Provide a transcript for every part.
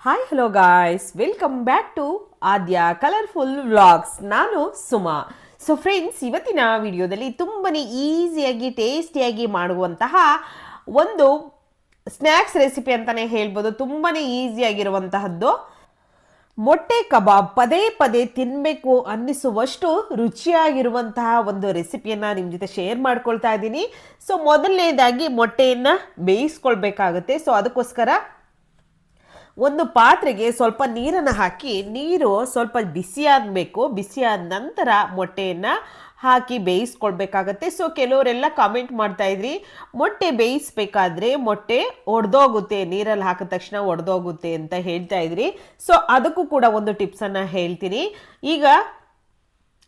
Hi hello guys, welcome back to Aadya colourful vlogs. ನಾನು Suma. So friends, ಇವತ್ತಿನ ವಿಡಿಯೋದಲ್ಲಿ ತುಂಬನೇ ಈಸಿಯಾಗಿ ಟೇಸ್ಟಿಯಾಗಿ ಮಾಡುವಂತಹ ಒಂದು ಸ್ನ್ಯಾಕ್ಸ್ ರೆಸಿಪಿ ಅಂತಲೇ ಹೇಳ್ಬೋದು. ತುಂಬನೇ ಈಸಿಯಾಗಿರುವಂತಹದ್ದು ಮೊಟ್ಟೆ ಕಬಾಬ್. ಪದೇ ಪದೇ ತಿನ್ನಬೇಕು ಅನ್ನಿಸುವಷ್ಟು ರುಚಿಯಾಗಿರುವಂತಹ ಒಂದು ರೆಸಿಪಿಯನ್ನು ನಿಮ್ಮ ಜೊತೆ ಶೇರ್ ಮಾಡ್ಕೊಳ್ತಾ ಇದ್ದೀನಿ. ಸೊ ಮೊದಲನೇದಾಗಿ ಮೊಟ್ಟೆಯನ್ನು ಬೇಯಿಸ್ಕೊಳ್ಬೇಕಾಗುತ್ತೆ. ಸೊ ಅದಕ್ಕೋಸ್ಕರ ಒಂದು ಪಾತ್ರೆಗೆ ಸ್ವಲ್ಪ ನೀರನ್ನು ಹಾಕಿ, ನೀರು ಸ್ವಲ್ಪ ಬಿಸಿಯಾಗಬೇಕು. ಬಿಸಿಯಾದ ನಂತರ ಮೊಟ್ಟೆಯನ್ನು ಹಾಕಿ ಬೇಯಿಸ್ಕೊಳ್ಬೇಕಾಗತ್ತೆ. ಸೊ ಕೆಲವರೆಲ್ಲ ಕಾಮೆಂಟ್ ಮಾಡ್ತಾ ಇದ್ರಿ, ಮೊಟ್ಟೆ ಬೇಯಿಸ್ಬೇಕಾದ್ರೆ ಮೊಟ್ಟೆ ಒಡೆದೋಗುತ್ತೆ, ನೀರಲ್ಲಿ ಹಾಕಿದ ತಕ್ಷಣ ಒಡೆದೋಗುತ್ತೆ ಅಂತ ಹೇಳ್ತಾ ಇದ್ರಿ. ಸೊ ಅದಕ್ಕೂ ಕೂಡ ಒಂದು ಟಿಪ್ಸನ್ನು ಹೇಳ್ತೀನಿ. ಈಗ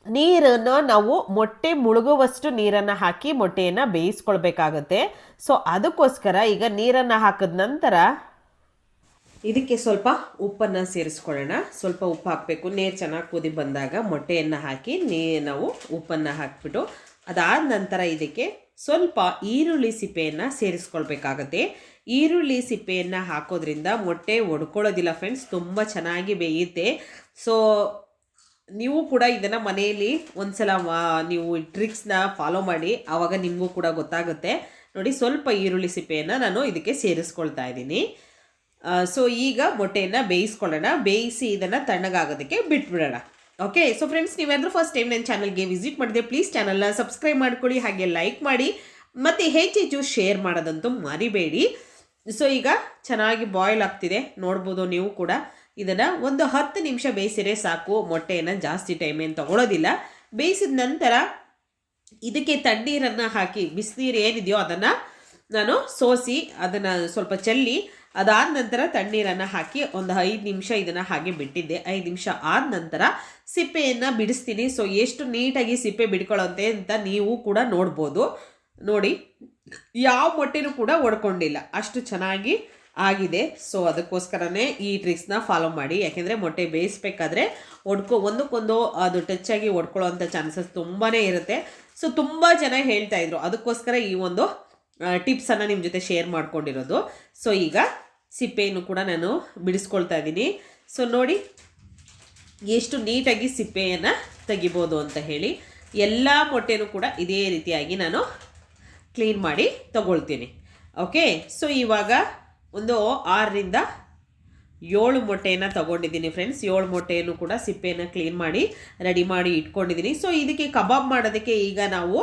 ನೀರನ್ನು ನಾವು ಮೊಟ್ಟೆ ಮುಳುಗುವಷ್ಟು ನೀರನ್ನು ಹಾಕಿ ಮೊಟ್ಟೆಯನ್ನು ಬೇಯಿಸ್ಕೊಳ್ಬೇಕಾಗತ್ತೆ. ಸೊ ಅದಕ್ಕೋಸ್ಕರ ಈಗ ನೀರನ್ನು ಹಾಕಿದ ನಂತರ ಇದಕ್ಕೆ ಸ್ವಲ್ಪ ಉಪ್ಪನ್ನು ಸೇರಿಸ್ಕೊಳ್ಳೋಣ. ಸ್ವಲ್ಪ ಉಪ್ಪು ಹಾಕಬೇಕು. ನೀರು ಚೆನ್ನಾಗಿ ಕುದಿ ಬಂದಾಗ ಮೊಟ್ಟೆಯನ್ನು ಹಾಕಿ ನಾವು ಉಪ್ಪನ್ನು ಹಾಕಿಬಿಟ್ಟು ಅದಾದ ನಂತರ ಇದಕ್ಕೆ ಸ್ವಲ್ಪ ಈರುಳ್ಳಿ ಸಿಪ್ಪೆಯನ್ನು ಸೇರಿಸ್ಕೊಳ್ಬೇಕಾಗತ್ತೆ. ಈರುಳ್ಳಿ ಸಿಪ್ಪೆಯನ್ನು ಹಾಕೋದ್ರಿಂದ ಮೊಟ್ಟೆ ಒಡ್ಕೊಳ್ಳೋದಿಲ್ಲ ಫ್ರೆಂಡ್ಸ್, ತುಂಬ ಚೆನ್ನಾಗಿ ಬೇಯುತ್ತೆ. ಸೊ ನೀವು ಕೂಡ ಇದನ್ನು ಮನೆಯಲ್ಲಿ ಒಂದ್ಸಲ ನೀವು ಟ್ರಿಕ್ಸ್ನ ಫಾಲೋ ಮಾಡಿ, ಆವಾಗ ನಿಮಗೂ ಕೂಡ ಗೊತ್ತಾಗುತ್ತೆ. ನೋಡಿ, ಸ್ವಲ್ಪ ಈರುಳ್ಳಿ ಸಿಪ್ಪೆಯನ್ನು ನಾನು ಇದಕ್ಕೆ ಸೇರಿಸ್ಕೊಳ್ತಾ ಇದ್ದೀನಿ. ಸೊ ಈಗ ಮೊಟ್ಟೆಯನ್ನು ಬೇಯಿಸ್ಕೊಳ್ಳೋಣ. ಬೇಯಿಸಿ ಇದನ್ನು ತಣ್ಣಗಾಗೋದಕ್ಕೆ ಬಿಟ್ಬಿಡೋಣ. ಓಕೆ. ಸೊ ಫ್ರೆಂಡ್ಸ್, ನೀವೇನಾದರೂ ಫಸ್ಟ್ ಟೈಮ್ ನನ್ನ ಚಾನಲ್ಗೆ ವಿಸಿಟ್ ಮಾಡಿದೆ, ಪ್ಲೀಸ್ ಚಾನಲ್ನ ಸಬ್ಸ್ಕ್ರೈಬ್ ಮಾಡ್ಕೊಳ್ಳಿ, ಹಾಗೆ ಲೈಕ್ ಮಾಡಿ, ಮತ್ತು ಹೆಚ್ಚೆಚ್ಚು ಶೇರ್ ಮಾಡೋದಂತೂ ಮರಿಬೇಡಿ. ಸೊ ಈಗ ಚೆನ್ನಾಗಿ ಬಾಯ್ಲ್ ಆಗ್ತಿದೆ, ನೋಡ್ಬೋದು ನೀವು ಕೂಡ. ಇದನ್ನು ಒಂದು 10 ನಿಮಿಷ ಬೇಯಿಸಿದ್ರೆ ಸಾಕು. ಮೊಟ್ಟೆಯನ್ನು ಜಾಸ್ತಿ ಟೈಮ್ ಏನು ತಗೊಳ್ಳೋದಿಲ್ಲ. ಬೇಯಿಸಿದ ನಂತರ ಇದಕ್ಕೆ ತಣ್ಣೀರನ್ನು ಹಾಕಿ, ಬಿಸಿನೀರು ಏನಿದೆಯೋ ಅದನ್ನು ನಾನು ಸೋಸಿ ಅದನ್ನು ಸ್ವಲ್ಪ ಚೆಲ್ಲಿ, ಅದಾದ ನಂತರ ತಣ್ಣೀರನ್ನು ಹಾಕಿ ಒಂದು 5 ನಿಮಿಷ ಇದನ್ನು ಹಾಗೆ ಬಿಟ್ಟಿದ್ದೆ. 5 ನಿಮಿಷ ಆದ ನಂತರ ಸಿಪ್ಪೆಯನ್ನು ಬಿಡಿಸ್ತೀನಿ. ಸೊ ಎಷ್ಟು ನೀಟಾಗಿ ಸಿಪ್ಪೆ ಬಿಡ್ಕೊಳ್ಳುತ್ತೆ ಅಂತ ನೀವು ಕೂಡ ನೋಡ್ಬೋದು. ನೋಡಿ, ಯಾವ ಮೊಟ್ಟೆನೂ ಕೂಡ ಒಡ್ಕೊಂಡಿಲ್ಲ, ಅಷ್ಟು ಚೆನ್ನಾಗಿ ಆಗಿದೆ. ಸೊ ಅದಕ್ಕೋಸ್ಕರನೇ ಈ ಟ್ರಿಕ್ಸ್ನ ಫಾಲೋ ಮಾಡಿ. ಯಾಕೆಂದರೆ ಮೊಟ್ಟೆ ಬೇಯಿಸ್ಬೇಕಾದ್ರೆ ಒಂದಕ್ಕೊಂದು ಅದು ಟಚ್ ಆಗಿ ಒಡ್ಕೊಳ್ಳೋವಂಥ ಚಾನ್ಸಸ್ ತುಂಬಾ ಇರುತ್ತೆ. ಸೊ ತುಂಬ ಜನ ಹೇಳ್ತಾ ಇದ್ರು, ಅದಕ್ಕೋಸ್ಕರ ಈ ಒಂದು ಟಿಪ್ಸನ್ನು ನಿಮ್ಮ ಜೊತೆ ಶೇರ್ ಮಾಡ್ಕೊಂಡಿರೋದು. ಸೊ ಈಗ ಸಿಪ್ಪೆಯನ್ನು ಕೂಡ ನಾನು ಬಿಡಿಸ್ಕೊಳ್ತಾ ಇದ್ದೀನಿ. ಸೊ ನೋಡಿ ಎಷ್ಟು ನೀಟಾಗಿ ಸಿಪ್ಪೆಯನ್ನು ತೆಗಿಬೋದು ಅಂತ ಹೇಳಿ. ಎಲ್ಲ ಮೊಟ್ಟೆನೂ ಕೂಡ ಇದೇ ರೀತಿಯಾಗಿ ನಾನು ಕ್ಲೀನ್ ಮಾಡಿ ತಗೊಳ್ತೀನಿ. ಓಕೆ. ಸೊ ಇವಾಗ ಒಂದು 6ರಿಂದ 7 ಮೊಟ್ಟೆಯನ್ನು ತಗೊಂಡಿದ್ದೀನಿ ಫ್ರೆಂಡ್ಸ್. 7 ಮೊಟ್ಟೆಯನ್ನು ಕೂಡ ಸಿಪ್ಪೆಯನ್ನು ಕ್ಲೀನ್ ಮಾಡಿ ರೆಡಿ ಮಾಡಿ ಇಟ್ಕೊಂಡಿದ್ದೀನಿ. ಸೊ ಇದಕ್ಕೆ ಕಬಾಬ್ ಮಾಡೋದಕ್ಕೆ ಈಗ ನಾವು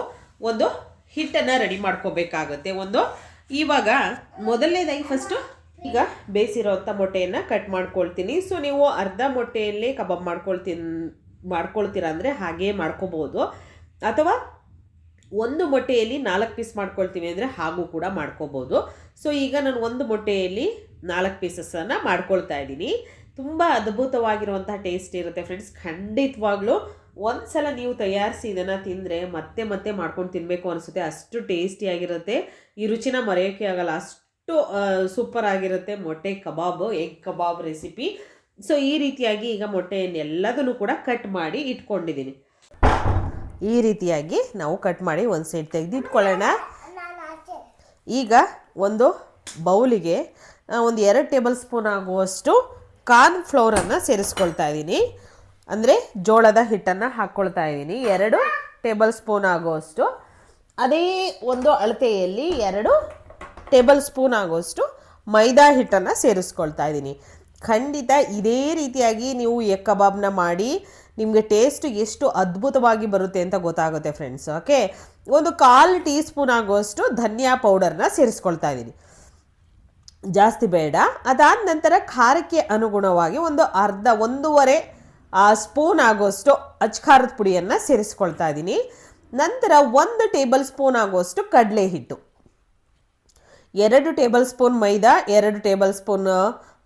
ಒಂದು ಹಿಟ್ಟನ್ನು ರೆಡಿ ಮಾಡ್ಕೋಬೇಕಾಗುತ್ತೆ. ಇವಾಗ ಮೊದಲನೇದಾಗಿ ಫಸ್ಟು ಈಗ ಬೇಯಿಸಿರೋಂಥ ಮೊಟ್ಟೆಯನ್ನು ಕಟ್ ಮಾಡ್ಕೊಳ್ತೀನಿ. ಸೊ ನೀವು ಅರ್ಧ ಮೊಟ್ಟೆಯಲ್ಲೇ ಕಬಾಬ್ ಮಾಡ್ಕೊಳ್ತೀರಾ ಅಂದರೆ ಹಾಗೇ ಮಾಡ್ಕೋಬೋದು, ಅಥವಾ ಒಂದು ಮೊಟ್ಟೆಯಲ್ಲಿ 4 ಪೀಸ್ ಮಾಡ್ಕೊಳ್ತೀವಿ ಅಂದರೆ ಹಾಗೂ ಕೂಡ ಮಾಡ್ಕೋಬೋದು. ಸೊ ಈಗ ನಾನು ಒಂದು ಮೊಟ್ಟೆಯಲ್ಲಿ 4 ಪೀಸಸ್ಸನ್ನು ಮಾಡ್ಕೊಳ್ತಾ ಇದ್ದೀನಿ. ತುಂಬ ಅದ್ಭುತವಾಗಿರುವಂತಹ ಟೇಸ್ಟ್ ಇರುತ್ತೆ ಫ್ರೆಂಡ್ಸ್. ಖಂಡಿತವಾಗ್ಲೂ ಒಂದ್ಸಲ ನೀವು ತಯಾರಿಸಿ ಇದನ್ನು ತಿಂದರೆ ಮತ್ತೆ ಮತ್ತೆ ಮಾಡ್ಕೊಂಡು ತಿನ್ನಬೇಕು ಅನಿಸುತ್ತೆ. ಅಷ್ಟು ಟೇಸ್ಟಿಯಾಗಿರುತ್ತೆ. ಈ ರುಚಿನ ಮರೆಯೋಕ್ಕೆ ಆಗಲ್ಲ, ಅಷ್ಟು ಸೂಪರ್ ಆಗಿರುತ್ತೆ ಮೊಟ್ಟೆ ಕಬಾಬ್, ಎಗ್ ಕಬಾಬ್ ರೆಸಿಪಿ. ಸೊ ಈ ರೀತಿಯಾಗಿ ಈಗ ಮೊಟ್ಟೆಯನ್ನೆಲ್ಲದನ್ನು ಕೂಡ ಕಟ್ ಮಾಡಿ ಇಟ್ಕೊಂಡಿದ್ದೀನಿ. ಈ ರೀತಿಯಾಗಿ ನಾವು ಕಟ್ ಮಾಡಿ ಒಂದು ಸೈಡ್ ತೆಗೆದಿಟ್ಕೊಳ್ಳೋಣ. ಈಗ ಒಂದು ಬೌಲಿಗೆ ಒಂದು 2 ಟೇಬಲ್ ಸ್ಪೂನ್ ಆಗುವಷ್ಟು ಕಾರ್ನ್ ಫ್ಲೋರನ್ನು ಸೇರಿಸ್ಕೊಳ್ತಾ ಇದ್ದೀನಿ. ಅಂದರೆ ಜೋಳದ ಹಿಟ್ಟನ್ನು ಹಾಕ್ಕೊಳ್ತಾ ಇದ್ದೀನಿ. 2 ಟೇಬಲ್ ಸ್ಪೂನ್ ಆಗುವಷ್ಟು. ಅದೇ ಒಂದು ಅಳತೆಯಲ್ಲಿ 2 ಟೇಬಲ್ ಸ್ಪೂನ್ ಆಗುವಷ್ಟು ಮೈದಾ ಹಿಟ್ಟನ್ನು ಸೇರಿಸ್ಕೊಳ್ತಾ ಇದ್ದೀನಿ. ಖಂಡಿತ ಇದೇ ರೀತಿಯಾಗಿ ನೀವು ಎಗ್ ಕಬಾಬ್ನ ಮಾಡಿ, ನಿಮಗೆ ಟೇಸ್ಟ್ ಎಷ್ಟು ಅದ್ಭುತವಾಗಿ ಬರುತ್ತೆ ಅಂತ ಗೊತ್ತಾಗುತ್ತೆ ಫ್ರೆಂಡ್ಸ್. ಓಕೆ. ಒಂದು 1/4 ಟೀ ಸ್ಪೂನ್ ಆಗುವಷ್ಟು ಧನಿಯಾ ಪೌಡರ್ನ ಸೇರಿಸ್ಕೊಳ್ತಾ ಇದ್ದೀನಿ, ಜಾಸ್ತಿ ಬೇಡ. ಅದಾದ ನಂತರ ಖಾರಕ್ಕೆ ಅನುಗುಣವಾಗಿ ಒಂದು 1.5 ಸ್ಪೂನ್ ಆಗುವಷ್ಟು ಅಚ್ಕಾರದ ಪುಡಿಯನ್ನು ಸೇರಿಸ್ಕೊಳ್ತಾ ಇದ್ದೀನಿ. ನಂತರ 1 ಟೇಬಲ್ ಸ್ಪೂನ್ ಆಗುವಷ್ಟು ಕಡಲೆ ಹಿಟ್ಟು, 2 ಟೇಬಲ್ ಸ್ಪೂನ್ ಮೈದಾ, 2 ಟೇಬಲ್ ಸ್ಪೂನ್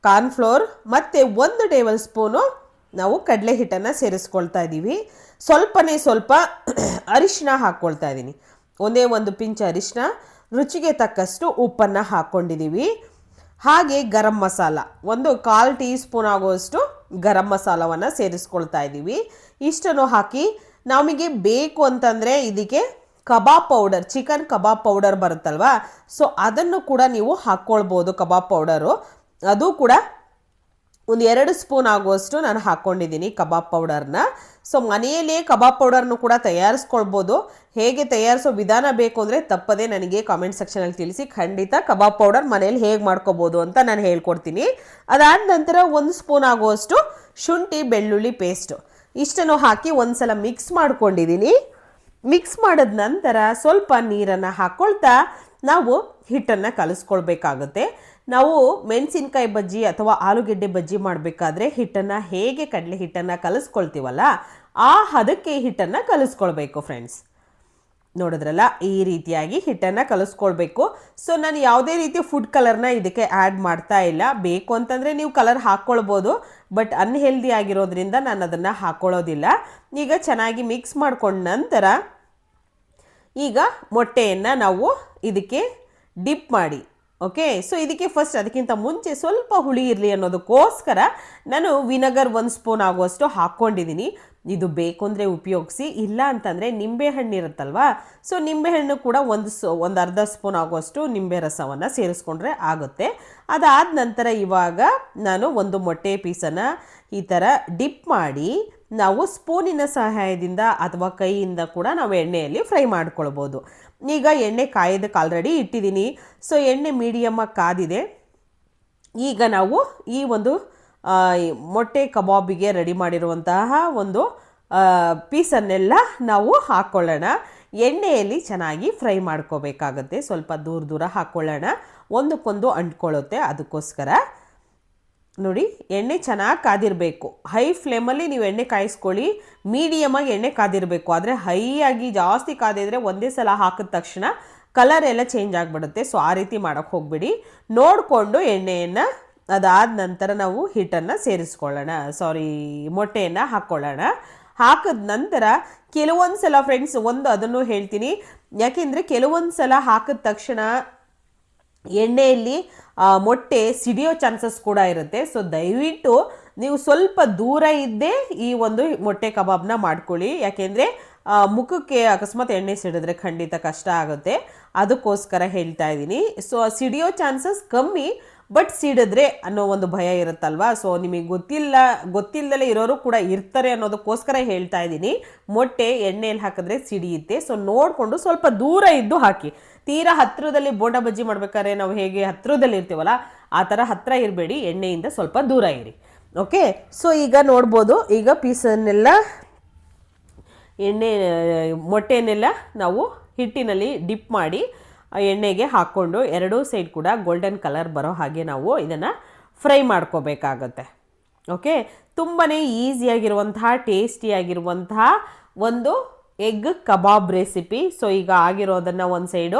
ಕಾರ್ನ್ಫ್ಲೋರ್ ಮತ್ತು 1 ಟೇಬಲ್ ಸ್ಪೂನು ನಾವು ಕಡಲೆ ಹಿಟ್ಟನ್ನು ಸೇರಿಸ್ಕೊಳ್ತಾ ಇದ್ದೀವಿ. ಸ್ವಲ್ಪ ಅರಿಶಿನ ಹಾಕ್ಕೊಳ್ತಾ ಇದ್ದೀನಿ, ಒಂದೇ ಒಂದು ಪಿಂಚ್ ಅರಿಶಿನ. ರುಚಿಗೆ ತಕ್ಕಷ್ಟು ಉಪ್ಪನ್ನು ಹಾಕ್ಕೊಂಡಿದ್ದೀವಿ. ಹಾಗೆ ಗರಂ ಮಸಾಲ, 1/4 ಟೀ ಸ್ಪೂನ್ ಆಗುವಷ್ಟು ಗರಂ ಮಸಾಲವನ್ನು ಸೇರಿಸ್ಕೊಳ್ತಾ ಇದ್ದೀವಿ. ಇಷ್ಟನ್ನು ಹಾಕಿ ನಮಗೆ ಬೇಕು ಅಂತಂದರೆ ಇದಕ್ಕೆ ಕಬಾಬ್ ಪೌಡರ್, ಚಿಕನ್ ಕಬಾಬ್ ಪೌಡರ್ ಬರುತ್ತಲ್ವಾ, ಸೊ ಅದನ್ನು ಕೂಡ ನೀವು ಹಾಕ್ಕೊಳ್ಬೋದು. ಕಬಾಬ್ ಪೌಡರು ಅದು ಕೂಡ ಒಂದು 2 ಸ್ಪೂನ್ ಆಗುವಷ್ಟು ನಾನು ಹಾಕ್ಕೊಂಡಿದ್ದೀನಿ ಕಬಾಬ್ ಪೌಡರ್ನ. ಸೊ ಮನೆಯಲ್ಲೇ ಕಬಾಬ್ ಪೌಡರ್ನು ಕೂಡ ತಯಾರಿಸ್ಕೊಳ್ಬೋದು. ಹೇಗೆ ತಯಾರಿಸೋ ವಿಧಾನ ಬೇಕು ಅಂದರೆ ತಪ್ಪದೇ ನನಗೆ ಕಾಮೆಂಟ್ ಸೆಕ್ಷನಲ್ಲಿ ತಿಳಿಸಿ. ಖಂಡಿತ ಕಬಾಬ್ ಪೌಡರ್ ಮನೇಲಿ ಹೇಗೆ ಮಾಡ್ಕೋಬೋದು ಅಂತ ನಾನು ಹೇಳ್ಕೊಡ್ತೀನಿ. ಅದಾದ ನಂತರ 1 ಸ್ಪೂನ್ ಆಗುವಷ್ಟು ಶುಂಠಿ ಬೆಳ್ಳುಳ್ಳಿ ಪೇಸ್ಟು ಇಷ್ಟನ್ನು ಹಾಕಿ ಒಂದು ಸಲ ಮಿಕ್ಸ್ ಮಾಡ್ಕೊಂಡಿದ್ದೀನಿ. ಮಿಕ್ಸ್ ಮಾಡಿದ ನಂತರ ಸ್ವಲ್ಪ ನೀರನ್ನು ಹಾಕ್ಕೊಳ್ತಾ ನಾವು ಹಿಟ್ಟನ್ನು ಕಲಿಸ್ಕೊಳ್ಬೇಕಾಗುತ್ತೆ. ನಾವು ಮೆಣಸಿನ್ಕಾಯಿ ಬಜ್ಜಿ ಅಥವಾ ಆಲೂಗೆಡ್ಡೆ ಬಜ್ಜಿ ಮಾಡಬೇಕಾದ್ರೆ ಹಿಟ್ಟನ್ನು ಹೇಗೆ ಕಡಲೆ ಹಿಟ್ಟನ್ನು ಕಲಿಸ್ಕೊಳ್ತೀವಲ್ಲ ಆ ಹದಕ್ಕೆ ಹಿಟ್ಟನ್ನು ಕಲಿಸ್ಕೊಳ್ಬೇಕು ಫ್ರೆಂಡ್ಸ್. ನೋಡಿದ್ರಲ್ಲ, ಈ ರೀತಿಯಾಗಿ ಹಿಟ್ಟನ್ನು ಕಲಿಸ್ಕೊಳ್ಬೇಕು. ಸೊ ನಾನು ಯಾವುದೇ ರೀತಿ ಫುಡ್ ಕಲರ್ನ ಇದಕ್ಕೆ ಆ್ಯಡ್ ಮಾಡ್ತಾ ಇಲ್ಲ. ಬೇಕು ಅಂತಂದರೆ ನೀವು ಕಲರ್ ಹಾಕ್ಕೊಳ್ಬೋದು, ಬಟ್ ಅನ್ಹೆಲ್ದಿ ಆಗಿರೋದ್ರಿಂದ ನಾನು ಅದನ್ನು ಹಾಕ್ಕೊಳ್ಳೋದಿಲ್ಲ. ಈಗ ಚೆನ್ನಾಗಿ ಮಿಕ್ಸ್ ಮಾಡ್ಕೊಂಡ ನಂತರ ಈಗ ಮೊಟ್ಟೆಯನ್ನು ನಾವು ಇದಕ್ಕೆ ಡಿಪ್ ಮಾಡಿ, ಓಕೆ. ಸೊ ಇದಕ್ಕೆ ಫಸ್ಟ್ ಅದಕ್ಕಿಂತ ಮುಂಚೆ ಸ್ವಲ್ಪ ಹುಳಿ ಇರಲಿ ಅನ್ನೋದಕ್ಕೋಸ್ಕರ ನಾನು ವಿನೆಗರ್ 1 ಸ್ಪೂನ್ ಆಗುವಷ್ಟು ಹಾಕ್ಕೊಂಡಿದ್ದೀನಿ. ಇದು ಬೇಕು ಅಂದರೆ ಉಪಯೋಗಿಸಿ, ಇಲ್ಲ ಅಂತಂದರೆ ನಿಂಬೆಹಣ್ಣು ಇರುತ್ತಲ್ವಾ, ಸೊ ನಿಂಬೆಹಣ್ಣು ಕೂಡ ಒಂದು ಅರ್ಧ ಸ್ಪೂನ್ ಆಗುವಷ್ಟು ನಿಂಬೆ ರಸವನ್ನು ಸೇರಿಸ್ಕೊಂಡ್ರೆ ಆಗುತ್ತೆ. ಅದಾದ ನಂತರ ಇವಾಗ ನಾನು ಒಂದು ಮೊಟ್ಟೆ ಪೀಸನ್ನು ಈ ಥರ ಡಿಪ್ ಮಾಡಿ ನಾವು ಸ್ಪೂನಿನ ಸಹಾಯದಿಂದ ಅಥವಾ ಕೈಯಿಂದ ಕೂಡ ನಾವು ಎಣ್ಣೆಯಲ್ಲಿ ಫ್ರೈ ಮಾಡ್ಕೊಳ್ಬೋದು. ಈಗ ಎಣ್ಣೆ ಕಾಯೋದಕ್ಕೆ ಆಲ್ರೆಡಿ ಇಟ್ಟಿದ್ದೀನಿ. ಸೊ ಎಣ್ಣೆ ಮೀಡಿಯಮ್ಮಾಗಿ ಕಾದಿದೆ. ಈಗ ನಾವು ಈ ಒಂದು ಮೊಟ್ಟೆ ಕಬಾಬಿಗೆ ರೆಡಿ ಮಾಡಿರುವಂತಹ ಒಂದು ಪೀಸನ್ನೆಲ್ಲ ನಾವು ಹಾಕ್ಕೊಳ್ಳೋಣ. ಎಣ್ಣೆಯಲ್ಲಿ ಚೆನ್ನಾಗಿ ಫ್ರೈ ಮಾಡ್ಕೋಬೇಕಾಗತ್ತೆ. ಸ್ವಲ್ಪ ದೂರ ಹಾಕ್ಕೊಳ್ಳೋಣ, ಒಂದಕ್ಕೊಂದು ಅಂಟ್ಕೊಳ್ಳುತ್ತೆ. ಅದಕ್ಕೋಸ್ಕರ ನೋಡಿ, ಎಣ್ಣೆ ಚೆನ್ನಾಗಿ ಕಾದಿರಬೇಕು. ಹೈ ಫ್ಲೇಮಲ್ಲಿ ನೀವು ಎಣ್ಣೆ ಕಾಯಿಸ್ಕೊಳ್ಳಿ. ಮೀಡಿಯಮಾಗಿ ಎಣ್ಣೆ ಕಾದಿರಬೇಕು. ಆದರೆ ಹೈ ಆಗಿ ಜಾಸ್ತಿ ಕಾದಿದ್ರೆ ಒಂದೇ ಸಲ ಹಾಕಿದ ತಕ್ಷಣ ಕಲರ್ ಎಲ್ಲ ಚೇಂಜ್ ಆಗಿಬಿಡುತ್ತೆ. ಸೊ ಆ ರೀತಿ ಮಾಡೋಕ್ಕೆ ಹೋಗ್ಬಿಡಿ. ನೋಡಿಕೊಂಡು ಎಣ್ಣೆಯನ್ನು, ಅದಾದ ನಂತರ ನಾವು ಹಿಟ್ಟನ್ನು ಸೇರಿಸ್ಕೊಳ್ಳೋಣ, ಮೊಟ್ಟೆಯನ್ನು ಹಾಕ್ಕೊಳ್ಳೋಣ. ಹಾಕಿದ ನಂತರ ಕೆಲವೊಂದು ಸಲ ಫ್ರೆಂಡ್ಸ್ ಅದನ್ನು ಹೇಳ್ತೀನಿ, ಯಾಕೆಂದರೆ ಕೆಲವೊಂದು ಸಲ ಹಾಕಿದ ತಕ್ಷಣ ಎಣ್ಣೆಯಲ್ಲಿ ಮೊಟ್ಟೆ ಸಿಡಿಯೋ ಚಾನ್ಸಸ್ ಕೂಡ ಇರುತ್ತೆ. ಸೊ ದಯವಿಟ್ಟು ನೀವು ಸ್ವಲ್ಪ ದೂರ ಇದ್ದೇ ಈ ಒಂದು ಮೊಟ್ಟೆ ಕಬಾಬ್ನ ಮಾಡ್ಕೊಳ್ಳಿ. ಯಾಕೆಂದರೆ ಮುಖಕ್ಕೆ ಅಕಸ್ಮಾತ್ ಎಣ್ಣೆ ಸಿಡಿದ್ರೆ ಖಂಡಿತ ಕಷ್ಟ ಆಗುತ್ತೆ. ಅದಕ್ಕೋಸ್ಕರ ಹೇಳ್ತಾ ಇದ್ದೀನಿ. ಸೊ ಸಿಡಿಯೋ ಚಾನ್ಸಸ್ ಕಮ್ಮಿ, ಬಟ್ ಸಿಡಿದ್ರೆ ಅನ್ನೋ ಒಂದು ಭಯ ಇರುತ್ತಲ್ವಾ. ಸೊ ನಿಮಗೆ ಗೊತ್ತಿಲ್ಲದಲೇ ಇರೋರು ಕೂಡ ಇರ್ತಾರೆ ಅನ್ನೋದಕ್ಕೋಸ್ಕರ ಹೇಳ್ತಾ ಇದ್ದೀನಿ. ಮೊಟ್ಟೆ ಎಣ್ಣೆಯಲ್ಲಿ ಹಾಕಿದ್ರೆ ಸಿಡಿಯುತ್ತೆ. ಸೊ ನೋಡಿಕೊಂಡು ಸ್ವಲ್ಪ ದೂರ ಇದ್ದು ಹಾಕಿ. ತೀರಾ ಹತ್ತಿರದಲ್ಲಿ ಬೋಂಡ ಬಜ್ಜಿ ಮಾಡ್ಬೇಕಾದ್ರೆ ನಾವು ಹೇಗೆ ಹತ್ತಿರದಲ್ಲಿ ಇರ್ತೀವಲ್ಲ ಆ ಥರ ಹತ್ತಿರ ಇರಬೇಡಿ, ಎಣ್ಣೆಯಿಂದ ಸ್ವಲ್ಪ ದೂರ ಇರಿ, ಓಕೆ. ಸೊ ಈಗ ನೋಡ್ಬೋದು, ಈಗ ಪೀಸನ್ನೆಲ್ಲ ಮೊಟ್ಟೆಯನ್ನೆಲ್ಲ ನಾವು ಹಿಟ್ಟಿನಲ್ಲಿ ಡಿಪ್ ಮಾಡಿ ಎಣ್ಣೆಗೆ ಹಾಕ್ಕೊಂಡು ಎರಡೂ ಸೈಡ್ ಕೂಡ ಗೋಲ್ಡನ್ ಕಲರ್ ಬರೋ ಹಾಗೆ ನಾವು ಇದನ್ನು ಫ್ರೈ ಮಾಡ್ಕೋಬೇಕಾಗತ್ತೆ, ಓಕೆ. ತುಂಬಾ ಈಸಿಯಾಗಿರುವಂತಹ ಟೇಸ್ಟಿಯಾಗಿರುವಂತಹ ಒಂದು ಎಗ್ ಕಬಾಬ್ ರೆಸಿಪಿ. ಸೊ ಈಗ ಆಗಿರೋದನ್ನು ಒಂದು ಸೈಡು